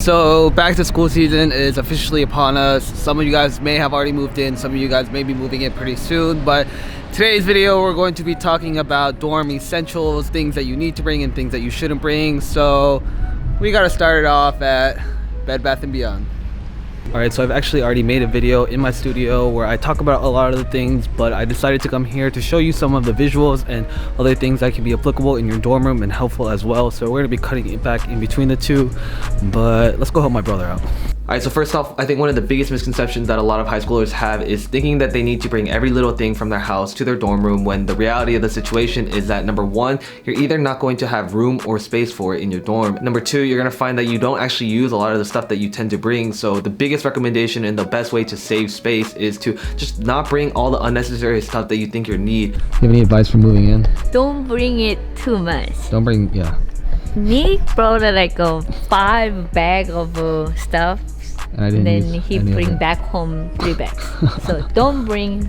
So back to school season is officially upon us. Some of you guys may have already moved in, some of you guys may be moving in pretty soon, but today's video we're going to be talking about dorm essentials, things that you need to bring and things that you shouldn't bring. So we gotta start it off at Bed Bath & Beyond. Alright, so I've actually already made a video in my studio where I talk about a lot of the things, but I decided to come here to show you some of the visuals and other things that can be applicable in your dorm room and helpful as well. So we're going to be cutting it back in between the two, but let's go help my brother out. Alright, so first off, I think one of the biggest misconceptions that a lot of high schoolers have is thinking that they need to bring every little thing from their house to their dorm room, when the reality of the situation is that number one, you're either not going to have room or space for it in your dorm. Number two, you're going to find that you don't actually use a lot of the stuff that you tend to bring. So the biggest recommendation and the best way to save space is to just not bring all the unnecessary stuff that you think you need. Do you have any advice for moving in? Don't bring it too much. Don't bring, yeah. Nick brought like a 5 bag of stuff, and then he bring back home 3 bags. So don't bring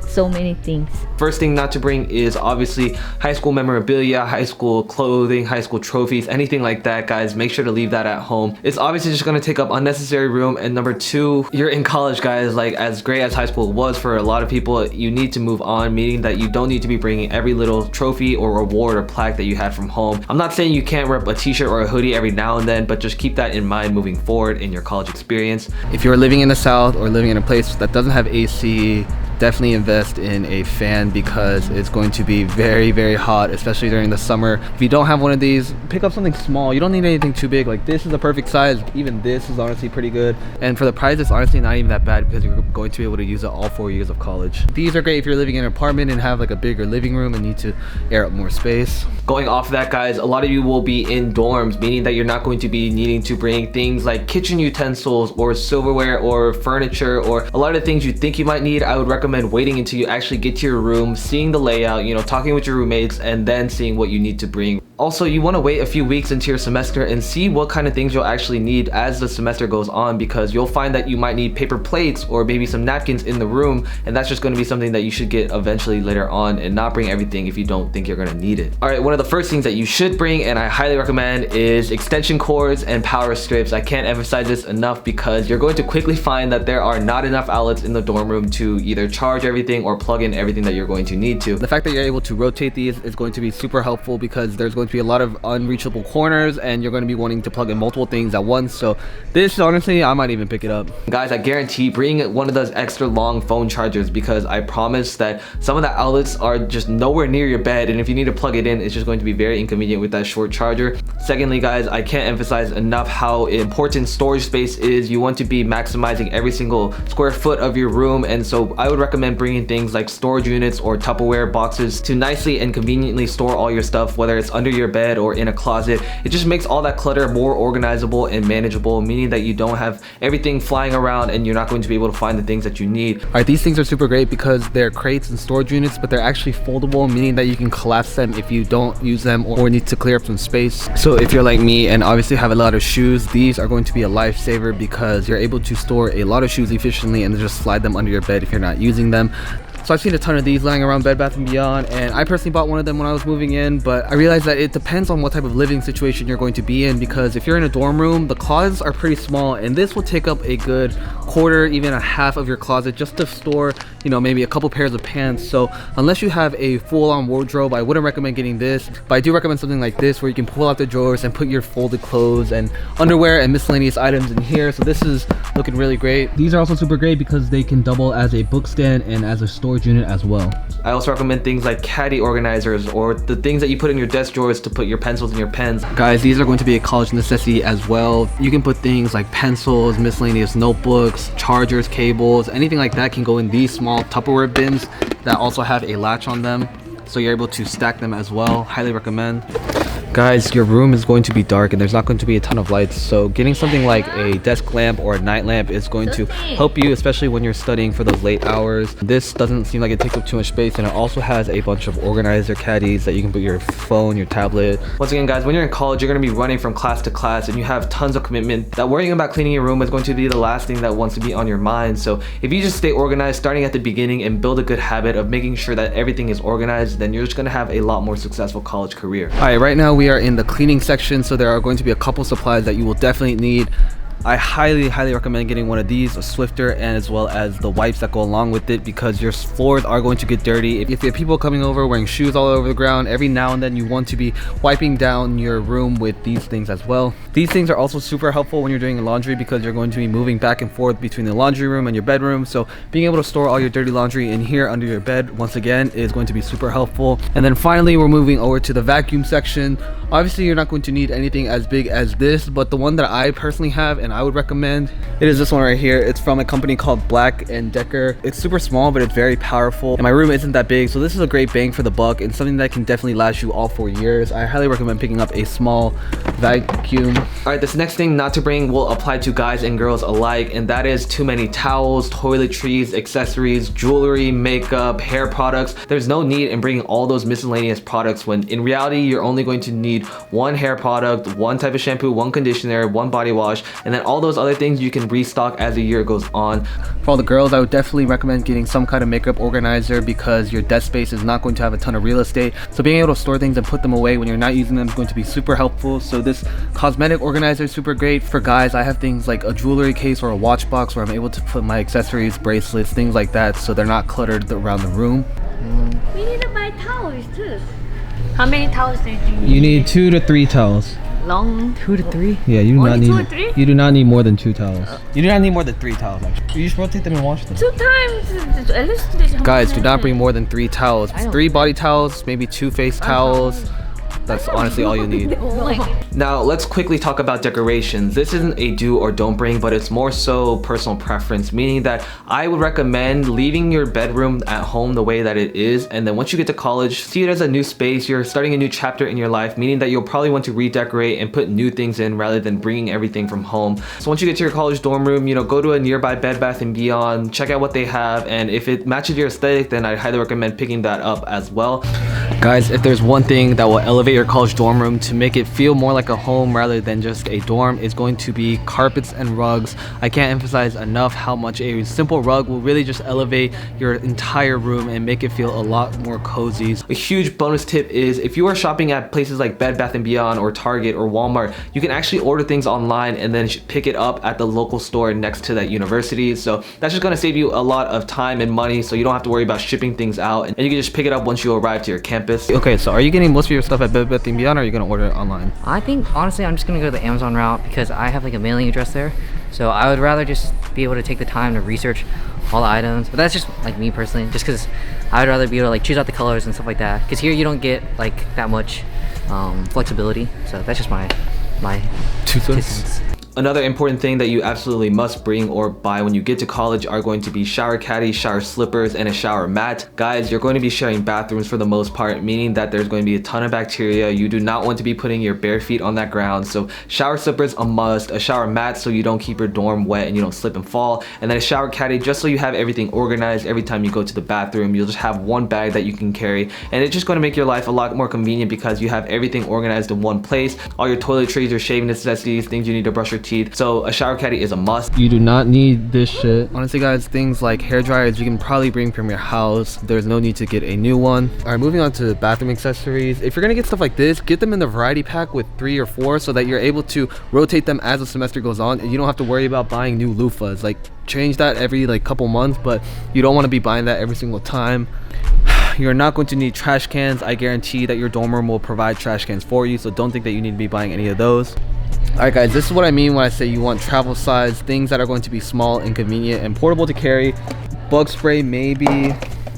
so many things. First thing not to bring is obviously high school memorabilia, high school clothing, high school trophies, anything like that, guys. Make sure to leave that at home. It's obviously just going to take up unnecessary room. And number two, you're in college, guys. Like, as great as high school was for a lot of people, you need to move on, meaning that you don't need to be bringing every little trophy or reward or plaque that you had from home. I'm not saying you can't rep a t-shirt or a hoodie every now and then, but just keep that in mind moving forward in your college experience. If you're living in the South or living in a place that doesn't have AC, definitely invest in a fan because it's going to be very, very hot, especially during the summer. If you don't have one of these, pick up something small. You don't need anything too big. Like, this is the perfect size. Even this is honestly pretty good. And for the price, it's honestly not even that bad because you're going to be able to use it all 4 years of college. These are great if you're living in an apartment and have like a bigger living room and need to air up more space. Going off of that, guys, a lot of you will be in dorms, meaning that you're not going to be needing to bring things like kitchen utensils or silverware or furniture or a lot of things you think you might need. I would recommend waiting until you actually get to your room, seeing the layout, you know, talking with your roommates, and then seeing what you need to bring. Also, you want to wait a few weeks into your semester and see what kind of things you'll actually need as the semester goes on, because you'll find that you might need paper plates or maybe some napkins in the room, and that's just going to be something that you should get eventually later on, and not bring everything if you don't think you're going to need it. Alright, one of the first things that you should bring, and I highly recommend, is extension cords and power strips. I can't emphasize this enough because you're going to quickly find that there are not enough outlets in the dorm room to either charge everything or plug in everything that you're going to need to. The fact that you're able to rotate these is going to be super helpful because there's going to be a lot of unreachable corners and you're going to be wanting to plug in multiple things at once. So this, honestly, I might even pick it up. Guys, I guarantee bring one of those extra long phone chargers, because I promise that some of the outlets are just nowhere near your bed, and if you need to plug it in, it's just going to be very inconvenient with that short charger. Secondly, guys, I can't emphasize enough how important storage space is. You want to be maximizing every single square foot of your room, and so I would recommend bringing things like storage units or Tupperware boxes to nicely and conveniently store all your stuff, whether it's under your bed or in a closet. It just makes all that clutter more organizable and manageable, meaning that you don't have everything flying around and you're not going to be able to find the things that you need. Alright, these things are super great because they're crates and storage units, but they're actually foldable, meaning that you can collapse them if you don't use them or need to clear up some space. So if you're like me and obviously have a lot of shoes, these are going to be a lifesaver because you're able to store a lot of shoes efficiently and just slide them under your bed if you're not using them. So I've seen a ton of these lying around Bed Bath & Beyond, and I personally bought one of them when I was moving in, but I realized that it depends on what type of living situation you're going to be in, because if you're in a dorm room, the closets are pretty small, and this will take up a good quarter, even a half of your closet just to store, you know, maybe a couple pairs of pants. So unless you have a full-on wardrobe, I wouldn't recommend getting this, but I do recommend something like this where you can pull out the drawers and put your folded clothes and underwear and miscellaneous items in here. So this is looking really great. These are also super great because they can double as a book stand and as a storage unit as well. I also recommend things like caddy organizers or the things that you put in your desk drawers to put your pencils and your pens. Guys, these are going to be a college necessity as well. You can put things like pencils, miscellaneous notebooks, chargers, cables, anything like that can go in these small Tupperware bins that also have a latch on them, so you're able to stack them as well. Highly recommend. Guys, your room is going to be dark and there's not going to be a ton of lights, so getting something like a desk lamp or a night lamp is going to help you, especially when you're studying for those late hours. This doesn't seem like it takes up too much space, and it also has a bunch of organizer caddies that you can put your phone, your tablet. Once again, guys, when you're in college, you're going to be running from class to class and you have tons of commitment. That worrying about cleaning your room is going to be the last thing that wants to be on your mind. So if you just stay organized starting at the beginning and build a good habit of making sure that everything is organized, then you're just going to have a lot more successful college career. All right, right now we are in the cleaning section, so there are going to be a couple supplies that you will definitely need. I highly recommend getting one of these, a Swifter, and as well as the wipes that go along with it, because your floors are going to get dirty. If you have people coming over wearing shoes all over the ground, every now and then you want to be wiping down your room with these things as well. These things are also super helpful when you're doing laundry, because you're going to be moving back and forth between the laundry room and your bedroom. So being able to store all your dirty laundry in here under your bed, once again, is going to be super helpful. And then finally, we're moving over to the vacuum section. Obviously, you're not going to need anything as big as this, but the one that I personally have and I would recommend, it is this one right here. It's from a company called Black & Decker. It's super small, but it's very powerful, and my room isn't that big, so this is a great bang for the buck and something that can definitely last you all 4 years. I highly recommend picking up a small vacuum. All right, this next thing not to bring will apply to guys and girls alike, and that is too many towels, toiletries, accessories, jewelry, makeup, hair products. There's no need in bringing all those miscellaneous products when in reality you're only going to need one hair product, one type of shampoo, one conditioner, one body wash, and then all those other things you can restock as the year goes on. For all the girls, I would definitely recommend getting some kind of makeup organizer, because your desk space is not going to have a ton of real estate, so being able to store things and put them away when you're not using them is going to be super helpful. So this cosmetic organizer is super great. For guys, I have things like a jewelry case or a watch box where I'm able to put my accessories, bracelets, things like that, so they're not cluttered around the room. We need to buy towels too. How many towels do you need? You need 2 to 3 towels. Long? 2 to 3? Yeah, you do Only not need 2 or 3? You do not need more than 2 towels. You do not need more than 3 towels actually. You just rotate them and wash them. 2 times at least. Guys, do not bring more than 3 towels. 3 body towels, maybe 2 face towels. That's honestly all you need. Now let's quickly talk about decorations. This isn't a do or don't bring, but it's more so personal preference, meaning that I would recommend leaving your bedroom at home the way that it is, and then once you get to college, see it as a new space. You're starting a new chapter in your life, meaning that you'll probably want to redecorate and put new things in rather than bringing everything from home. So once you get to your college dorm room, you know, go to a nearby Bed Bath & Beyond, check out what they have, and if it matches your aesthetic, then I highly recommend picking that up as well. Guys, if there's one thing that will elevate your college dorm room to make it feel more like a home rather than just a dorm, is going to be carpets and rugs. I can't emphasize enough how much a simple rug will really just elevate your entire room and make it feel a lot more cozy. A huge bonus tip is if you are shopping at places like Bed Bath & Beyond or Target or Walmart, you can actually order things online and then pick it up at the local store next to that university. So that's just going to save you a lot of time and money, so you don't have to worry about shipping things out, and you can just pick it up once you arrive to your campus. Okay, so are you getting most of your stuff at Bed Bath & Beyond, or are you going to order it online? I think honestly I'm just gonna go the Amazon route, because I have like a mailing address there, so I would rather just be able to take the time to research all the items. But that's just like me personally, just because I would rather be able to like choose out the colors and stuff like that, because here you don't get like that much flexibility. So that's just my 2 cents. Another important thing that you absolutely must bring or buy when you get to college are going to be shower caddies, shower slippers, and a shower mat. Guys, you're going to be sharing bathrooms for the most part, meaning that there's going to be a ton of bacteria. You do not want to be putting your bare feet on that ground. So shower slippers a must, a shower mat so you don't keep your dorm wet and you don't slip and fall, and then a shower caddy just so you have everything organized. Every time you go to the bathroom, you'll just have one bag that you can carry, and it's just going to make your life a lot more convenient because you have everything organized in one place. All your toiletries, your shaving necessities, things you need to brush your teeth. So a shower caddy is a must. You do not need this shit. Honestly guys, things like hair dryers you can probably bring from your house. There's no need to get a new one. All right, moving on to bathroom accessories. If you're gonna get stuff like this, get them in the variety pack with 3 or 4 so that you're able to rotate them as the semester goes on, and you don't have to worry about buying new loofahs. Like, change that every like couple months, but you don't want to be buying that every single time. You're not going to need trash cans. I guarantee that your dorm room will provide trash cans for you, so don't think that you need to be buying any of those. Alright guys, this is what I mean when I say you want travel size, things that are going to be small and convenient and portable to carry. Bug spray maybe,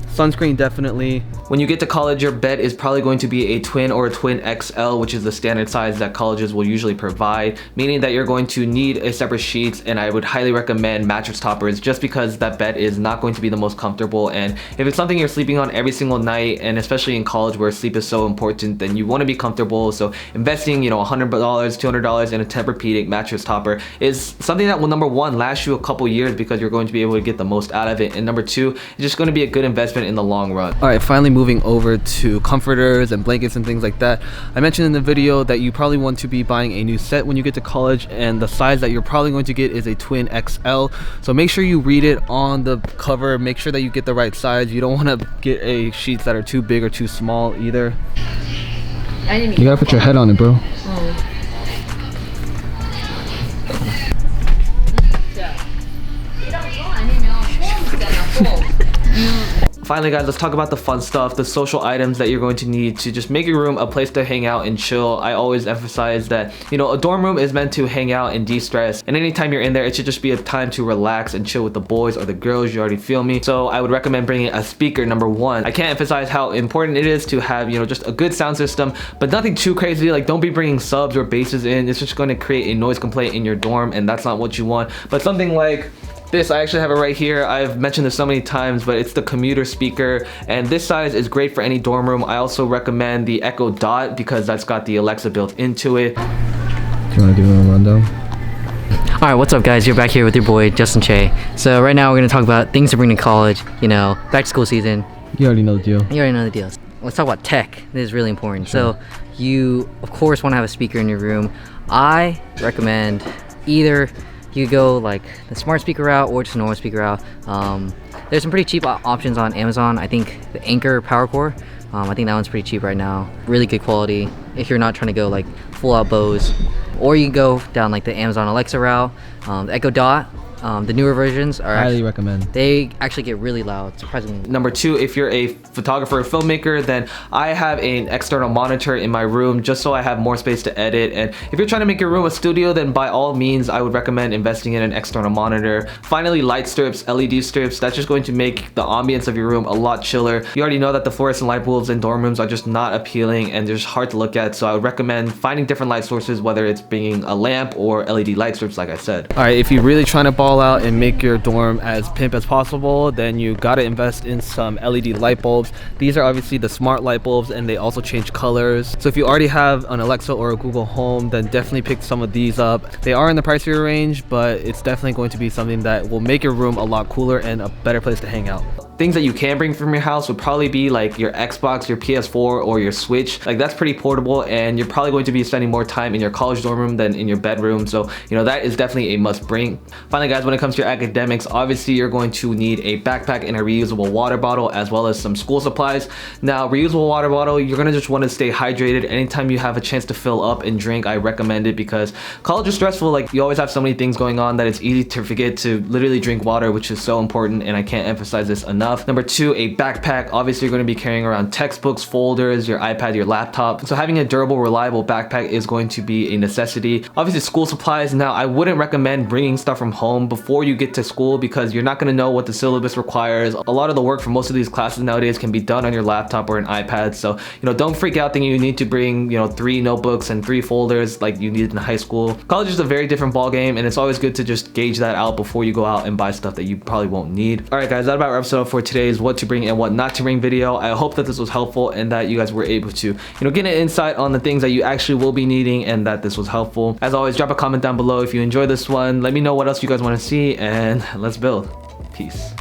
sunscreen definitely. When you get to college, your bed is probably going to be a twin or a twin XL, which is the standard size that colleges will usually provide, meaning that you're going to need a separate sheets, and I would highly recommend mattress toppers just because that bed is not going to be the most comfortable. And if it's something you're sleeping on every single night, and especially in college where sleep is so important, then you want to be comfortable. So investing, you know, $100, $200 in a Tempur-Pedic mattress topper is something that will, number one, last you a couple years because you're going to be able to get the most out of it, and number two, it's just going to be a good investment in the long run. All right, finally moving over to comforters and blankets and things like that. I mentioned in the video that you probably want to be buying a new set when you get to college, and the size that you're probably going to get is a twin XL. So make sure you read it on the cover, make sure that you get the right size. You don't want to get a sheets that are too big or too small either. You gotta put your head on it, bro. Finally guys, let's talk about the fun stuff, the social items that you're going to need to just make your room a place to hang out and chill. I always emphasize that, you know, a dorm room is meant to hang out and de-stress, and anytime you're in there, it should just be a time to relax and chill with the boys or the girls, you already feel me. So I would recommend bringing a speaker, number one. I can't emphasize how important it is to have, you know, just a good sound system, but nothing too crazy. Like, don't be bringing subs or basses in. It's just going to create a noise complaint in your dorm, and that's not what you want. But something like this, I actually have it right here. I've mentioned this so many times, but it's the commuter speaker, and this size is great for any dorm room. I also recommend the Echo Dot because that's got the Alexa built into it. Do you want to do a rundown? Alright, what's up guys? You're back here with your boy Justin Chae. So right now we're going to talk about things to bring to college, you know, back to school season. You already know the deal. You already know the deals. Let's talk about tech. This is really important. Sure. So you of course want to have a speaker in your room. I recommend either you go like the smart speaker route or just a normal speaker route. There's some pretty cheap options on Amazon. I think the Anchor Power Core, I think that one's pretty cheap right now. Really good quality if you're not trying to go like full out Bose. Or you can go down like the Amazon Alexa route. The Echo Dot, the newer versions are highly recommend. They actually get really loud, surprisingly. Number two, if you're a photographer or filmmaker, then I have an external monitor in my room just so I have more space to edit. And if you're trying to make your room a studio, then by all means, I would recommend investing in an external monitor. Finally, light strips, LED strips, that's just going to make the ambience of your room a lot chiller. You already know that the fluorescent light bulbs in dorm rooms are just not appealing and they're just hard to look at. So I would recommend finding different light sources, whether it's bringing a lamp or LED light strips, like I said. All right, if you're really trying to ball out and make your dorm as pimp as possible, then you gotta invest in some LED light bulbs. These are obviously the smart light bulbs and they also change colors. So if you already have an Alexa or a Google Home, then definitely pick some of these up. They are in the pricier range, but it's definitely going to be something that will make your room a lot cooler and a better place to hang out. Things that you can bring from your house would probably be like your Xbox, your PS4, or your Switch. Like, that's pretty portable and you're probably going to be spending more time in your college dorm room than in your bedroom. So, you know, that is definitely a must bring. Finally guys, when it comes to your academics, obviously you're going to need a backpack and a reusable water bottle as well as some school supplies. Now, reusable water bottle, you're gonna just want to stay hydrated. Anytime you have a chance to fill up and drink, I recommend it because college is stressful. Like, you always have so many things going on that it's easy to forget to literally drink water, which is so important, and I can't emphasize this enough. Number two, a backpack. Obviously, you're going to be carrying around textbooks, folders, your iPad, your laptop. So having a durable, reliable backpack is going to be a necessity. Obviously, school supplies. Now, I wouldn't recommend bringing stuff from home before you get to school because you're not going to know what the syllabus requires. A lot of the work for most of these classes nowadays can be done on your laptop or an iPad. So, you know, don't freak out thinking you need to bring, you know, 3 notebooks and 3 folders like you needed in high school. College is a very different ball game, and it's always good to just gauge that out before you go out and buy stuff that you probably won't need. All right, guys, that about wraps it up for today's what to bring and what not to bring video. I hope that this was helpful and that you guys were able to, you know, get an insight on the things that you actually will be needing and that this was helpful. As always, drop a comment down below if you enjoyed this one. Let me know what else you guys want to see, and let's build. Peace.